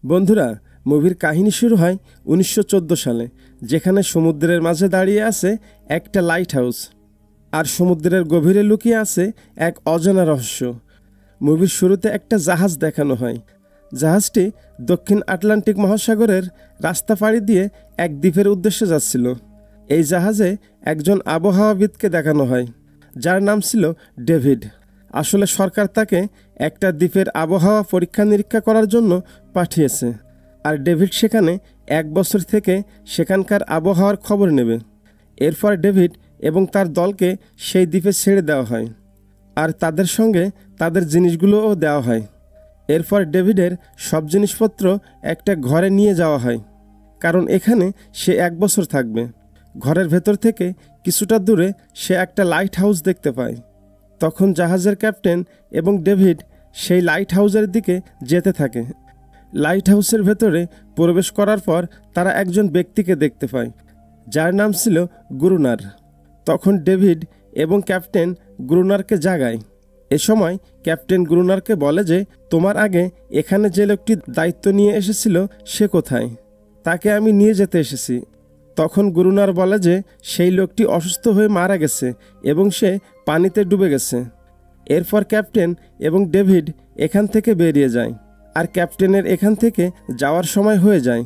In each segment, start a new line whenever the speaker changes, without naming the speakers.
বন্ধুরা, মুভির কাহিনী শুরু হয় 1914 সালে, যেখানে সমুদ্রের মাঝে দাঁড়িয়ে আছে একটা লাইট হাউস আর সমুদ্রের গভীরে লুকিয়ে আছে এক অজানা রহস্য। মুভির শুরুতে একটা জাহাজ দেখানো হয়। জাহাজটি দক্ষিণ আটলান্টিক মহাসাগরের রাস্তা পাড়ি দিয়ে এক দ্বীপের উদ্দেশ্যে যাচ্ছিল। এই জাহাজে একজন আবহাওয়াবিদকে দেখানো হয়, যার নাম ছিল ডেভিড। আসলে সরকার তাকে একটা দ্বীপের আবহাওয়া পরীক্ষা নিরীক্ষা করার জন্য পাঠিয়েছে, আর ডেভিড সেখানে 1 বছর থেকে সেখানকার আবহাওয়ার খবর নেবে। এরপর ডেভিড এবং তার দলকে সেই দ্বীপে ছেড়ে দেওয়া হয়, আর তাদের সঙ্গে তাদের জিনিসগুলোও দেওয়া হয়। এরপর ডেভিডের সব জিনিসপত্র একটা ঘরে নিয়ে যাওয়া হয়, কারণ এখানে সে 1 বছর থাকবে। ঘরের ভেতর থেকে কিছুটা দূরে সে একটা লাইট হাউস দেখতে পায়। তখন জাহাজের ক্যাপ্টেন এবং ডেভিড সেই লাইট হাউসের দিকে যেতে থাকে। লাইট হাউসের ভেতরে প্রবেশ করার পর তারা একজন ব্যক্তিকে দেখতে পায়, যার নাম ছিল গুরুনার। তখন ডেভিড এবং ক্যাপ্টেন গুরুনারকে জাগায়। এ সময় ক্যাপ্টেন গুরুনারকে বলে যে, তোমার আগে এখানে যে লোকটি দায়িত্ব নিয়ে এসেছিল সে কোথায়? তাকে আমি নিয়ে যেতে এসেছি। তখন গুরুনার বলে যে সেই লোকটি অসুস্থ হয়ে মারা গেছে এবং সে পানিতে ডুবে গেছে। এরপর ক্যাপ্টেন এবং ডেভিড এখান থেকে বেরিয়ে যায়, আর ক্যাপ্টেনের এখান থেকে যাওয়ার সময় হয়ে যায়।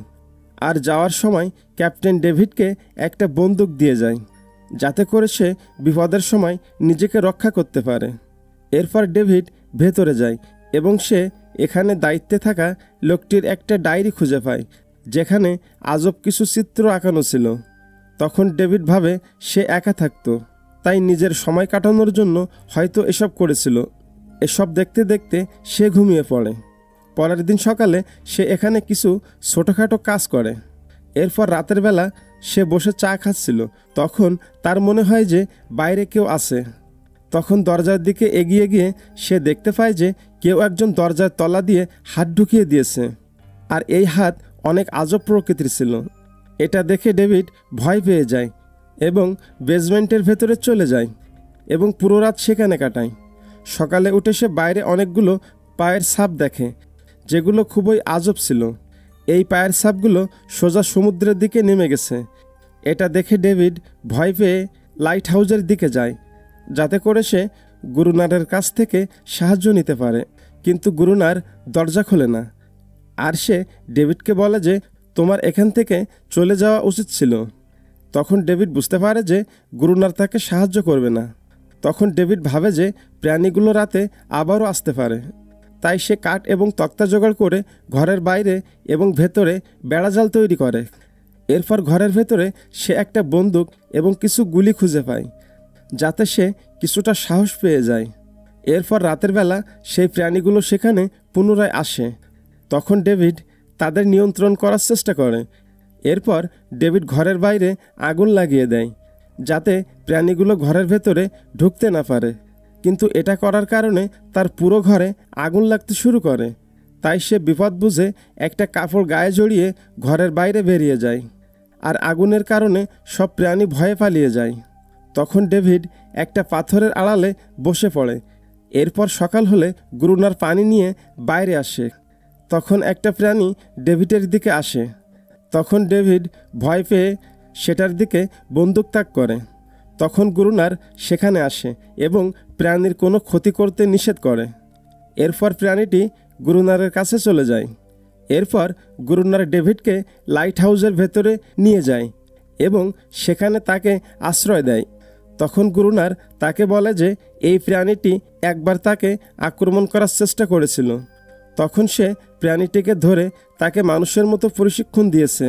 আর যাওয়ার সময় ক্যাপ্টেন ডেভিডকে একটা বন্দুক দিয়ে যায়, যাতে করে সে বিপদের সময় নিজেকে রক্ষা করতে পারে। এরপর ডেভিড ভেতরে যায় এবং সে এখানে দায়িত্বে থাকা লোকটির একটা ডায়েরি খুঁজে পায়, যেখানে আজব কিছু চিত্র আঁকানো ছিল। তখন ডেভিড ভাবে সে একা থাকতো, তাই নিজের সময় কাটানোর জন্য হয়তো এসব করেছিল। এসব দেখতে দেখতে সে ঘুমিয়ে পড়ে। পরের দিন সকালে সে এখানে কিছু ছোটোখাটো কাজ করে। এরপর রাতের বেলা সে বসে চা খাচ্ছিল। তখন তার মনে হয় যে বাইরে কেউ আছে। তখন দরজার দিকে এগিয়ে গিয়ে সে দেখতে পায় যে কেউ একজন দরজার তলা দিয়ে হাত ঢুকিয়ে দিয়েছে, আর এই হাত অনেক আজব প্রকৃতির ছিল। এটা দেখে ডেভিড ভয় পেয়ে যায় এবং বেসমেন্টের ভেতরে চলে যায় এবং পুরো রাত সেখানে কাটায়। সকালে উঠে সে বাইরে অনেকগুলো পায়ের ছাপ দেখে, যেগুলো খুবই আজব ছিল। এই পায়ের ছাপগুলো সোজা সমুদ্রের দিকে নেমে গেছে। এটা দেখে ডেভিড ভয় পেয়ে লাইট হাউসের দিকে যায়, যাতে করে সে গুরুনারের কাছ থেকে সাহায্য নিতে পারে। কিন্তু গুরুনার দরজা খোলে না, আর সে ডেভিডকে বলে যে তোমার এখান থেকে চলে যাওয়া উচিত ছিল। তখন ডেভিড বুঝতে পারে যে গুরুনার তাকে সাহায্য করবে না। তখন ডেভিড ভাবে যে প্রাণীগুলো রাতে আবারও আসতে পারে, তাই সে কাঠ এবং তক্তা জোগাড় করে ঘরের বাইরে এবং ভেতরে বেড়াজাল তৈরি করে। এরপর ঘরের ভেতরে সে একটা বন্দুক এবং কিছু গুলি খুঁজে পায়, যাতে সে কিছুটা সাহস পেয়ে যায়। এরপর রাতের বেলা সেই প্রাণীগুলো সেখানে পুনরায় আসে। তখন ডেভিড তাদের নিয়ন্ত্রণ করার চেষ্টা করে। এরপর ডেভিড ঘরের বাইরে আগুন লাগিয়ে দেয়, যাতে প্রাণীগুলো ঘরের ভেতরে ঢুকতে না পারে। কিন্তু এটা করার কারণে তার পুরো ঘরে আগুন লাগতে শুরু করে। তাই সে বিপদ বুঝে একটা কাপড় গায়ে জড়িয়ে ঘরের বাইরে বেরিয়ে যায়, আর আগুনের কারণে সব প্রাণী ভয়ে পালিয়ে যায়। তখন ডেভিড একটা পাথরের আড়ালে বসে পড়ে। এরপর সকাল হলে গুরুনার পানি নিয়ে বাইরে আসে। তখন একটা প্রাণী ডেভিডের দিকে আসে। তখন ডেভিড ভয় পেয়ে সেটার দিকে বন্দুক তাক করে। তখন গুরুনার সেখানে আসে এবং প্রাণীর কোনো ক্ষতি করতে নিষেধ করে। এরপর প্রাণীটি গুরুনারের কাছে চলে যায়। এরপর গুরুনার ডেভিডকে লাইট হাউসের ভেতরে নিয়ে যায় এবং সেখানে তাকে আশ্রয় দেয়। তখন গুরুনার তাকে বলে যে এই প্রাণীটি একবার তাকে আক্রমণ করার চেষ্টা করেছিল। তখন সে প্রাণীটিকে ধরে তাকে মানুষের মতো প্রশিক্ষণ দিয়েছে,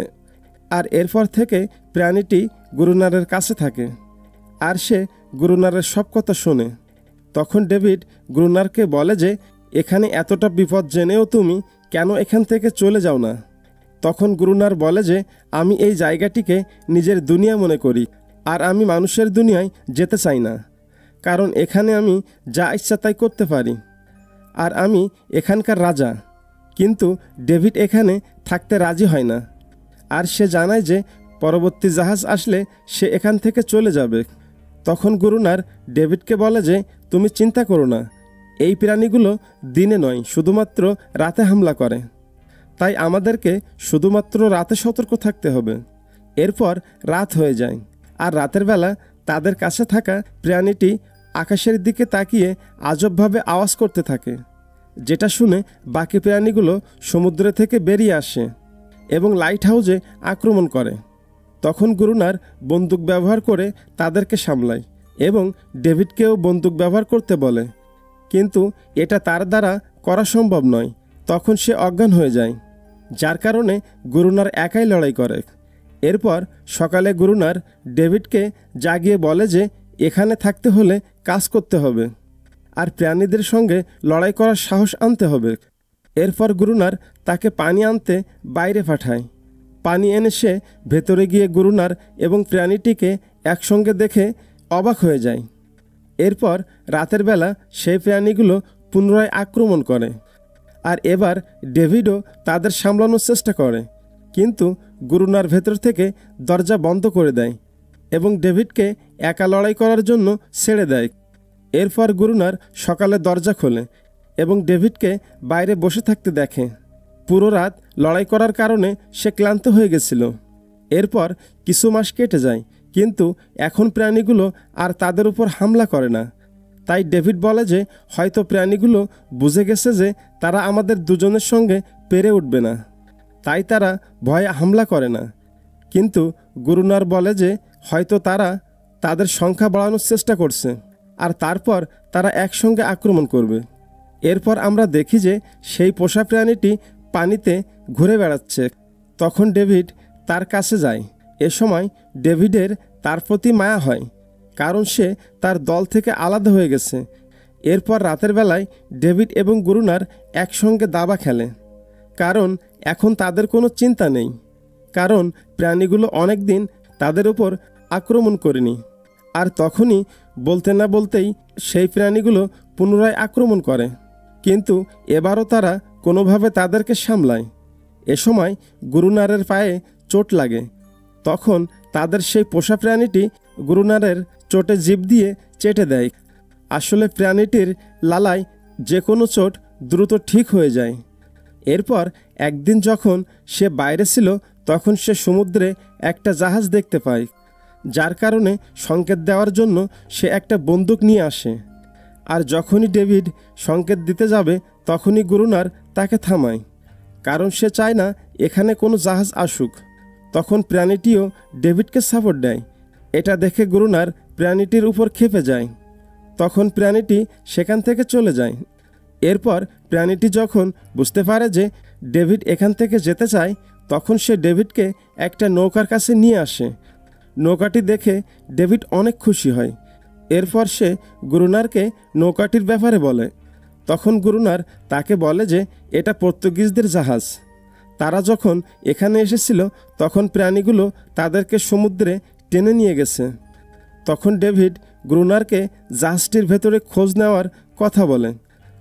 আর এরপর থেকে প্রাণীটি গুরুনারের কাছে থাকে, আর সে গুরুনারের সব কথা শোনে। তখন ডেভিড গুরুনারকে বলে যে এখানে এতটা বিপদ জেনেও তুমি কেন এখান থেকে চলে যাও না? তখন গুরুনার বলে যে আমি এই জায়গাটিকে নিজের দুনিয়া মনে করি, আর আমি মানুষের দুনিয়ায় যেতে চাই না, কারণ এখানে আমি যা ইচ্ছা তাই করতে পারি, আর আমি এখানকার রাজা। কিন্তু ডেভিড এখানে থাকতে রাজি হয় না, আর সে জানায় যে পরবর্তী জাহাজ আসলে সে এখান থেকে চলে যাবে। তখন গুরুনার ডেভিডকে বলে যে তুমি চিন্তা করো না, এই প্রাণীগুলো দিনে নয়, শুধুমাত্র রাতে হামলা করে। তাই আমাদেরকে শুধুমাত্র রাতে সতর্ক থাকতে হবে। এরপর রাত হয়ে যায়, আর রাতের বেলা তাদের কাছে থাকা প্রাণীটি আকাশের দিকে তাকিয়ে আজবভাবে আওয়াজ করতে থাকে, যেটা শুনে বাকি প্রাণীগুলো সমুদ্র থেকে বেরিয়ে আসে এবং লাইট হাউসে আক্রমণ করে। তখন গুরুনার বন্দুক ব্যবহার করে তাদেরকে সামলায় এবং ডেভিডকেও বন্দুক ব্যবহার করতে বলে, কিন্তু এটা তার দ্বারা করা সম্ভব নয়। তখন সে অজ্ঞান হয়ে যায়, যার কারণে গুরুনার একাই লড়াই করে। এরপর সকালে গুরুনার ডেভিডকে জাগিয়ে বলে যে এখানে থাকতে হলে কাজ করতে হবে আর প্রাণীদের সঙ্গে লড়াই করার সাহস আনতে হবে। এরপর গুরুনার তাকে পানি আনতে বাইরে পাঠায়। পানি এনে সে ভেতরে গিয়ে গুরুনার এবং প্রাণীটিকে একসঙ্গে দেখে অবাক হয়ে যায়। এরপর রাতের বেলা সেই প্রাণীগুলো পুনরায় আক্রমণ করে, আর এবার ডেভিডও তাদের সামলানোর চেষ্টা করে, কিন্তু গুরুনার ভেতর থেকে দরজা বন্ধ করে দেয় এবং ডেভিডকে একা লড়াই করার জন্য ছেড়ে দেয়। এরপর গুরুনার সকালে দরজা খোলে এবং ডেভিডকে বাইরে বসে থাকতে দেখে। পুরো রাত লড়াই করার কারণে সে ক্লান্ত হয়ে গেছিল। এরপর কিছু মাস কেটে যায়, কিন্তু এখন প্রাণীগুলো আর তাদের উপর হামলা করে না। তাই ডেভিড বলে যে হয়তো প্রাণীগুলো বুঝে গেছে যে তারা আমাদের দুজনের সঙ্গে পেরে উঠবে না, তাই তারা ভয়ে হামলা করে না। কিন্তু গুরুনার বলে যে হয়তো তারা তাদের সংখ্যা বাড়ানোর চেষ্টা করছে আর তারপর তারা একসঙ্গে আক্রমণ করবে। এরপর আমরা দেখি যে সেই পোষা প্রাণীটি পানিতে ঘুরে বেড়াচ্ছে। তখন ডেভিড তার কাছে যায়। এ সময় ডেভিডের তার প্রতি মায়া হয়, কারণ সে তার দল থেকে আলাদা হয়ে গেছে। এরপর রাতের বেলায় ডেভিড এবং গুরুনার একসঙ্গে দাবা খেলে, কারণ এখন তাদের কোনো চিন্তা নেই, কারণ প্রাণীগুলো অনেক দিন তাদের উপর আক্রমণ করেনি। আর তখনই বলতে না বলতেই সেই প্রাণীগুলো পুনরায় আক্রমণ করে, কিন্তু এবারও তারা কোনোভাবে তাদেরকে সামলায়। এ সময় গুরুনারের পায়ে চোট লাগে। তখন তাদের সেই পোষা প্রাণীটি গুরুনারের চোটে জিভ দিয়ে চেটে দেয়। আসলে প্রাণীটির লালায় যে কোনো চোট দ্রুত ঠিক হয়ে যায়। এরপর একদিন যখন সে বাইরে ছিল, তখন সে সমুদ্রে একটা জাহাজ দেখতে পায়, যার কারণে সংকেত দেওয়ার জন্য সে একটা বন্দুক নিয়ে আসে। আর যখনই ডেভিড সংকেত দিতে যাবে, তখনই গুরুনার তাকে থামায়, কারণ সে চায় না এখানে কোনো জাহাজ আসুক। তখন প্রাণীটিও ডেভিডকে সাপোর্ট দেয়। এটা দেখে গুরুনার প্রাণীটির উপর ক্ষেপে যায়। তখন প্রাণীটি সেখান থেকে চলে যায়। এরপর প্রাণীটি যখন বুঝতে পারে যে ডেভিড এখান থেকে যেতে চায়, তখন সে ডেভিডকে একটা নৌকার কাছে নিয়ে আসে। নৌকাটি দেখে ডেভিড অনেক খুশি হয়। এরপর সে গুরুনারকে নৌকাটির ব্যাপারে বলে। তখন গুরুনার তাকে বলে যে এটা পর্তুগিজদের জাহাজ। তারা যখন এখানে এসেছিল, তখন প্রাণীগুলো তাদেরকে সমুদ্রে টেনে নিয়ে গেছে। তখন ডেভিড গুরুনারকে জাহাজটির ভেতরে খোঁজ নেওয়ার কথা বলে,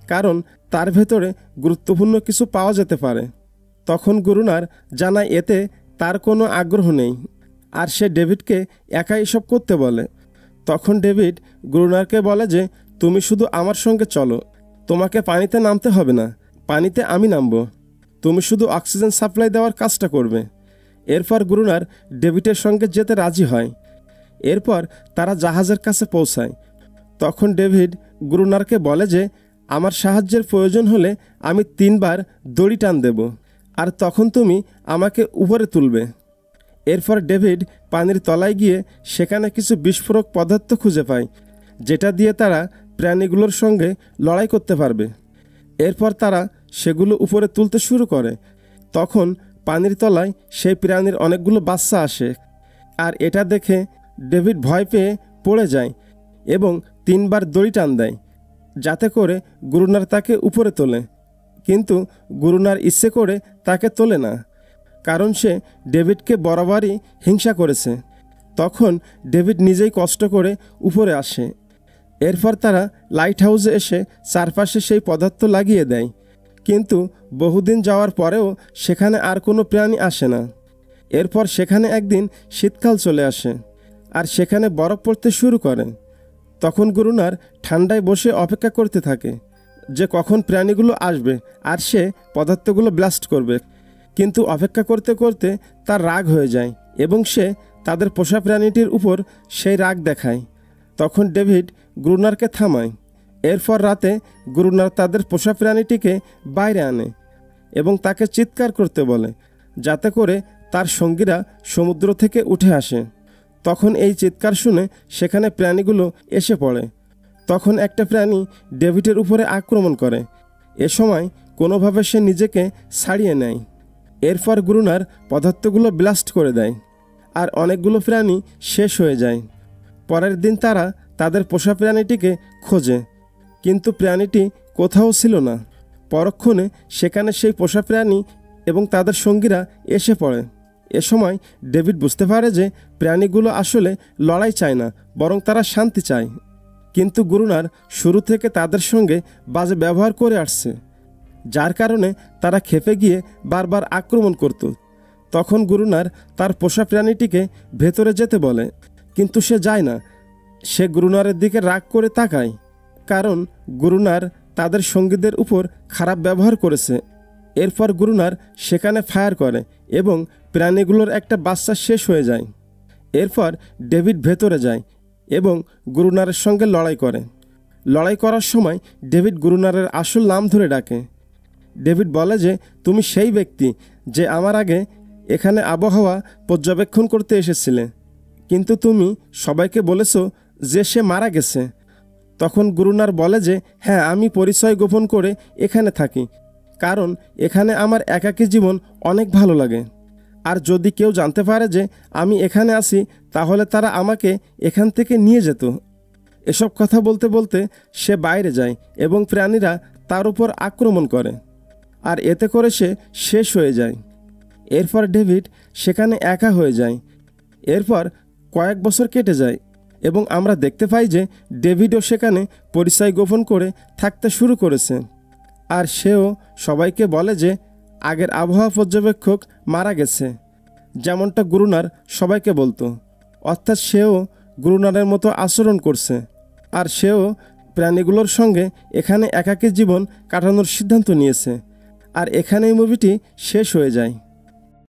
কারণ তার ভেতরে গুরুত্বপূর্ণ কিছু পাওয়া যেতে পারে। তখন গুরুনার জানায় এতে তার কোনো আগ্রহ নেই, আর সে ডেভিডকে একা এসব করতে বলে। তখন ডেভিড গুরুনারকে বলে যে তুমি শুধু আমার সঙ্গে চলো, তোমাকে পানিতে নামতে হবে না, পানিতে আমি নামবো, তুমি শুধু অক্সিজেন সাপ্লাই দেওয়ার কাজটা করবে। এরপর গুরুনার ডেভিডের সঙ্গে যেতে রাজি হয়। এরপর তারা জাহাজের কাছে পৌঁছায়। তখন ডেভিড গুরুনারকে বলে যে আমার সাহায্যের প্রয়োজন হলে আমি 3 বার দড়ি টান দেব, আর তখন তুমি আমাকে উপরে তুলবে। এরপর ডেভিড পানির তলায় গিয়ে সেখানে কিছু বিস্ফোরক পদার্থ খুঁজে পায়, যেটা দিয়ে তারা প্রাণীগুলোর সঙ্গে লড়াই করতে পারবে। এরপর তারা সেগুলো উপরে তুলতে শুরু করে। তখন পানির তলায় সেই প্রাণীর অনেকগুলো বাচ্চা আসে, আর এটা দেখে ডেভিড ভয় পেয়ে পড়ে যায় এবং 3 বার দড়ি টান দেয়, যাতে করে গুরুনার তাকে উপরে তোলে। কিন্তু গুরুনার ইচ্ছে করে তাকে তোলে না, কারণ সে ডেভিডকে বরাবরই হিংসা করেছে। তখন ডেভিড নিজেই কষ্ট করে উপরে আসে। এরপর তারা লাইট হাউসে এসে চারপাশে সেই পদার্থ লাগিয়ে দেয়, কিন্তু বহুদিন যাওয়ার পরেও সেখানে আর কোনো প্রাণী আসে না। এরপর সেখানে একদিন শীতকাল চলে আসে, আর সেখানে বরফ পড়তে শুরু করে। তখন গুরুনার ঠান্ডায় বসে অপেক্ষা করতে থাকে যে কখন প্রাণীগুলো আসবে আর সে পদার্থগুলো ব্লাস্ট করবে। কিন্তু অপেক্ষা করতে করতে তার রাগ হয়ে যায় এবং সে তাদের পোষা প্রাণীটির উপর সেই রাগ দেখায়। তখন ডেভিড গ্রুনারকে থামায়। এরপর রাতে গ্রুনার তাদের পোষা প্রাণীটিকে বাইরে আনে এবং তাকে চিৎকার করতে বলে, যাতে করে তার সঙ্গীরা সমুদ্র থেকে উঠে আসে। তখন এই চিৎকার শুনে সেখানে প্রাণীগুলো এসে পড়ে। তখন একটা প্রাণী ডেভিডের উপরে আক্রমণ করে। এ সময় কোনোভাবে সে নিজেকে ছাড়িয়ে নেয়। এরপর গ্রুনার পদার্থগুলো ব্লাস্ট করে দেয়, আর অনেকগুলো প্রাণী শেষ হয়ে যায়। পরের দিন তারা তাদের পোষা প্রাণীটিকে খোঁজে, কিন্তু প্রাণীটি কোথাও ছিল না। পরক্ষণে সেখানে সেই পোষা প্রাণী এবং তাদের সঙ্গীরা এসে পড়ে। এ সময় ডেভিড বুঝতে পারে যে প্রাণীগুলো আসলে লড়াই চায় না, বরং তারা শান্তি চায়। কিন্তু গ্রুনার শুরু থেকে তাদের সঙ্গে বাজে ব্যবহার করে আসছে, যার কারণে তারা ক্ষেপে গিয়ে বারবার আক্রমণ করত। তখন গ্রুনার তার পোষা প্রাণীটিকে ভেতরে যেতে বলে, কিন্তু সে যায় না। সে গ্রুনারের দিকে রাগ করে তাকায়, কারণ গ্রুনার তাদের সঙ্গীদের উপর খারাপ ব্যবহার করেছে। এরপর গ্রুনার সেখানে ফায়ার করে এবং প্রাণীগুলোর একটা বাচ্চা শেষ হয়ে যায়। এরপর ডেভিড ভেতরে যায় এবং গ্রুনারের সঙ্গে লড়াই করে। লড়াই করার সময় ডেভিড গ্রুনারের আসল নাম ধরে ডাকে। ডেভিড বলে যে, তুমি সেই ব্যক্তি যে আমার আগে এখানে আবহাওয়া পর্যবেক্ষণ করতে এসেছিলে, কিন্তু তুমি সবাইকে বলেছ যে সে মারা গেছে। তখন গ্রুনার বলে যে, হ্যাঁ, আমি পরিচয় গোপন করে এখানে থাকি, কারণ এখানে আমার একাকী জীবন অনেক ভালো লাগে। আর যদি কেউ জানতে পারে যে আমি এখানে আছি, তাহলে তারা আমাকে এখান থেকে নিয়ে যেত। এসব কথা বলতে বলতে সে বাইরে যায় এবং প্রাণীরা তার উপর আক্রমণ করে, আর এতে করে সে শেষ হয়ে যায়। এরপর ডেভিড সেখানে একা হয়ে যায়। এরপর কয়েক বছর কেটে যায় এবং আমরা দেখতে পাই যে ডেভিডও সেখানে পরিচয় গোপন করে থাকতে শুরু করেছে। আর সেও সবাইকে বলে যে আগের আবহাওয়া পর্যবেক্ষক মারা গেছে, যেমনটা গ্রুনার সবাইকে বলতো। অর্থাৎ সেও গ্রুনারের মতো আচরণ করছে, আর সেও প্রাণীগুলোর সঙ্গে এখানে একাকী জীবন কাটানোর সিদ্ধান্ত নিয়েছে। আর এখানেই মুভিটি শেষ হয়ে যায়।